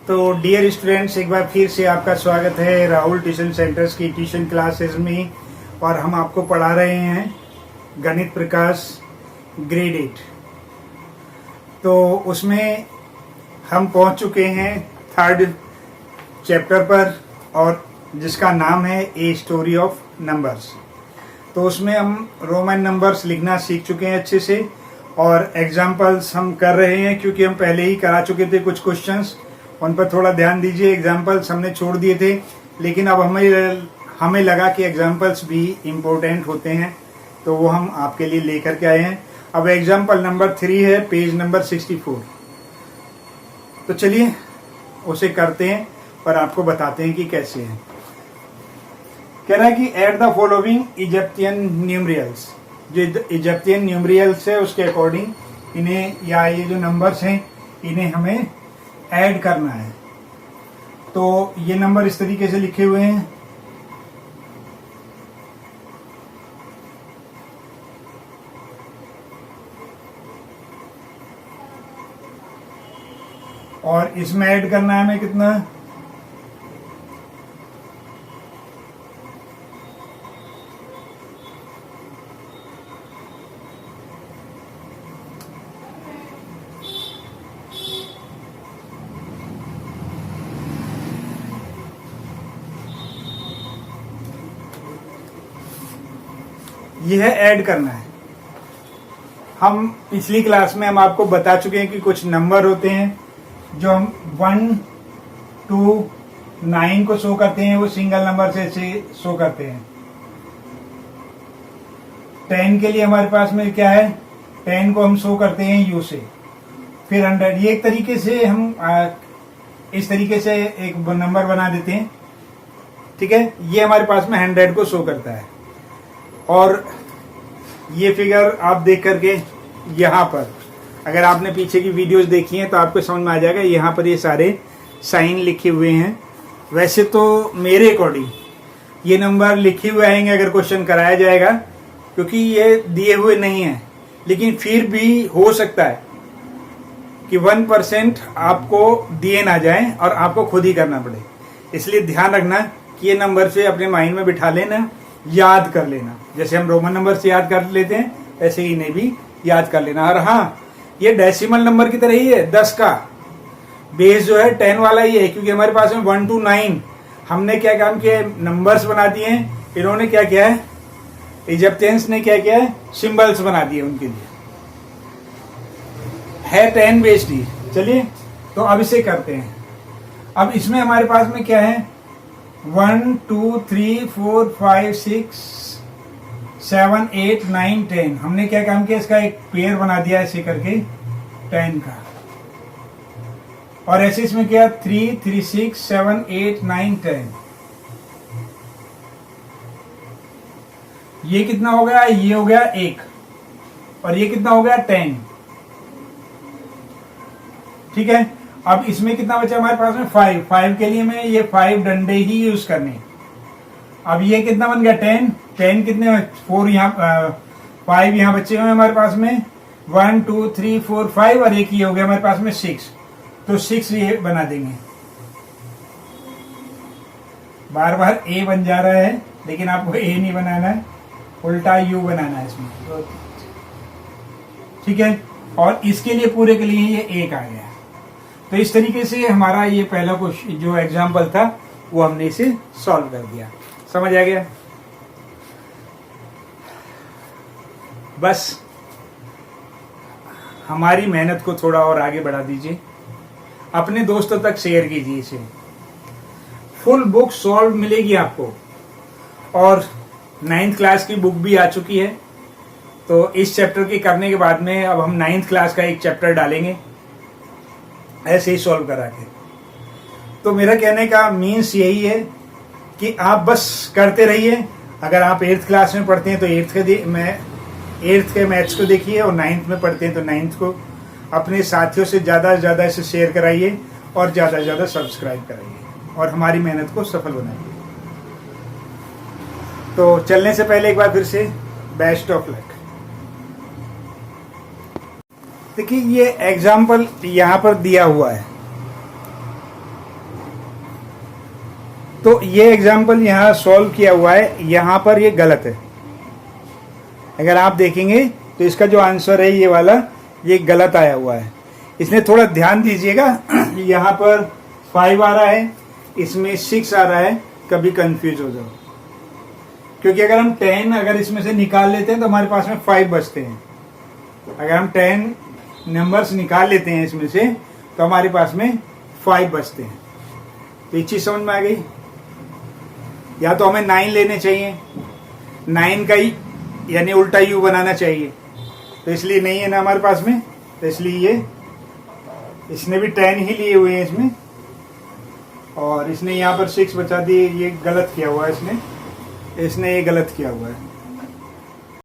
तो dear students, एक बार फिर से आपका स्वागत है राहुल ट्यूशन सेंटर्स की ट्यूशन क्लासेस में। और हम आपको पढ़ा रहे हैं गणित प्रकाश ग्रेड 8। तो उसमें हम पहुंच चुके हैं 3rd चैप्टर पर, और जिसका नाम है ए स्टोरी ऑफ नंबर्स। तो उसमें हम रोमन नंबर्स लिखना सीख चुके हैं अच्छे से, और एग्जाम्पल्स हम कर रहे हैं क्योंकि हम पहले ही करा चुके थे कुछ क्वेश्चंस। उन पर थोड़ा ध्यान दीजिए। एग्जाम्पल्स हमने छोड़ दिए थे, लेकिन अब हमें लगा कि एग्जाम्पल्स भी इम्पोर्टेंट होते हैं, तो वो हम आपके लिए लेकर के आए हैं। अब एग्जाम्पल नंबर 3 है, पेज नंबर 64। तो चलिए उसे करते हैं और आपको बताते हैं कि कैसे है। कह रहा है कि एड द फॉलोइंग इजिप्टियन न्यूमरियल्स। जो इजिप्टियन न्यूमरियल्स है उसके अकॉर्डिंग इन्हें, या ये जो नंबर्स हैं इन्हें हमें ऐड करना है। तो ये नंबर इस तरीके से लिखे हुए हैं। और इसमें ऐड करना है हमें कितना, यह ऐड करना है। हम पिछली क्लास में हम आपको बता चुके हैं कि कुछ नंबर होते हैं जो हम 1 2 9 को शो करते हैं, वो सिंगल नंबर से शो करते हैं। 10 के लिए हमारे पास में क्या है, 10 को हम शो करते हैं यू से। फिर 100, ये एक तरीके से हम इस तरीके से एक नंबर बना देते हैं। ठीक है, ये हमारे पास में 100 को शो करता है। और ये फिगर आप देख करके यहाँ पर, अगर आपने पीछे की वीडियोस देखी हैं तो आपको समझ में आ जाएगा। यहाँ पर ये सारे साइन लिखे हुए हैं। वैसे तो मेरे अकॉर्डिंग ये नंबर लिखे हुए आएंगे अगर क्वेश्चन कराया जाएगा, क्योंकि ये दिए हुए नहीं है। लेकिन फिर भी हो सकता है कि 1% आपको दिए ना जाए और आपको खुद ही करना पड़े। इसलिए ध्यान रखना कि ये नंबर से अपने माइंड में बिठा लेना, याद कर लेना। जैसे हम रोमन नंबर से याद कर लेते हैं, ऐसे ही इन्हें भी याद कर लेना। और हाँ, ये डेसिमल नंबर की तरह ही है। 10 का बेस जो है 10 वाला ही है, क्योंकि हमारे पास में 1 to 9 हमने क्या काम किया है, नंबर्स बना दिए हैं। इन्होंने क्या किया है, इजिप्टियंस ने क्या किया है, सिंबल्स बना दिए उनके लिए। है 10 बेस्ड ही। चलिए तो अब इसे करते हैं। अब इसमें हमारे पास में क्या है, 1 2 3 4 5 6 7 8 9 10। हमने क्या काम किया, इसका एक पेयर बना दिया ऐसे करके 10 का। और ऐसे इसमें क्या, 3 3 6 7 8 9 10। ये कितना हो गया, ये हो गया 1, और ये कितना हो गया 10। ठीक है, अब इसमें कितना बचा हमारे पास में 5 के लिए मैं ये 5 डंडे ही यूज करने। अब ये कितना बन गया 10 कितने, 4 यहाँ 5 यहाँ बचे हुए हमारे पास में, 1 2 3 4 5, और एक ये हो गया हमारे पास में 6। तो 6 ये बना देंगे। बार बार ए बन जा रहा है, लेकिन आपको ए नहीं बनाना है, उल्टा यू बनाना है इसमें। ठीक है, और इसके लिए पूरे के लिए ये 1 आ गया। तो इस तरीके से हमारा ये पहला क्वेश्चन जो एग्जाम्पल था वो हमने इसे सॉल्व कर दिया। समझ आ गया? बस हमारी मेहनत को थोड़ा और आगे बढ़ा दीजिए, अपने दोस्तों तक शेयर कीजिए इसे। फुल बुक सॉल्व मिलेगी आपको, और 9th क्लास की बुक भी आ चुकी है। तो इस चैप्टर के करने के बाद में अब हम 9th क्लास का एक चैप्टर डालेंगे, ऐसे ही सॉल्व करा के। तो मेरा कहने का मीन्स यही है कि आप बस करते रहिए। अगर आप 8th क्लास में पढ़ते हैं तो 8th के मैथ्स को देखिए, और 9th में पढ़ते हैं तो 9th को। अपने साथियों से ज़्यादा से ज़्यादा इसे शेयर कराइए, और ज़्यादा से ज़्यादा सब्सक्राइब कराइए, और हमारी मेहनत को सफल बनाइए। तो चलने से पहले एक बार फिर से बेस्ट ऑफ लक। देखिए ये एग्जाम्पल यहाँ पर दिया हुआ है, तो ये एग्जाम्पल यहाँ सॉल्व किया हुआ है, यहाँ पर ये गलत है। अगर आप देखेंगे तो इसका जो आंसर है ये वाला, ये गलत आया हुआ है। इसमें थोड़ा ध्यान दीजिएगा, यहाँ पर 5 आ रहा है, इसमें 6 आ रहा है, कभी कंफ्यूज हो जाओ। क्योंकि अगर हम 10 अगर इसमें से निकाल लेते हैं तो हमारे पास में 5 बचते हैं। अगर हम 10 नंबर्स निकाल लेते हैं इसमें से तो हमारे पास में 5 बचते हैं। तो ये चीज समझ में आ गई। या तो हमें 9 लेने चाहिए, 9 का ही यानी उल्टा यू बनाना चाहिए, तो इसलिए नहीं है ना हमारे पास में, तो इसलिए ये इसने भी 10 ही लिए हुए हैं इसमें, और इसने यहाँ पर 6 बचा दिए। ये गलत किया हुआ है इसने ये गलत किया हुआ है।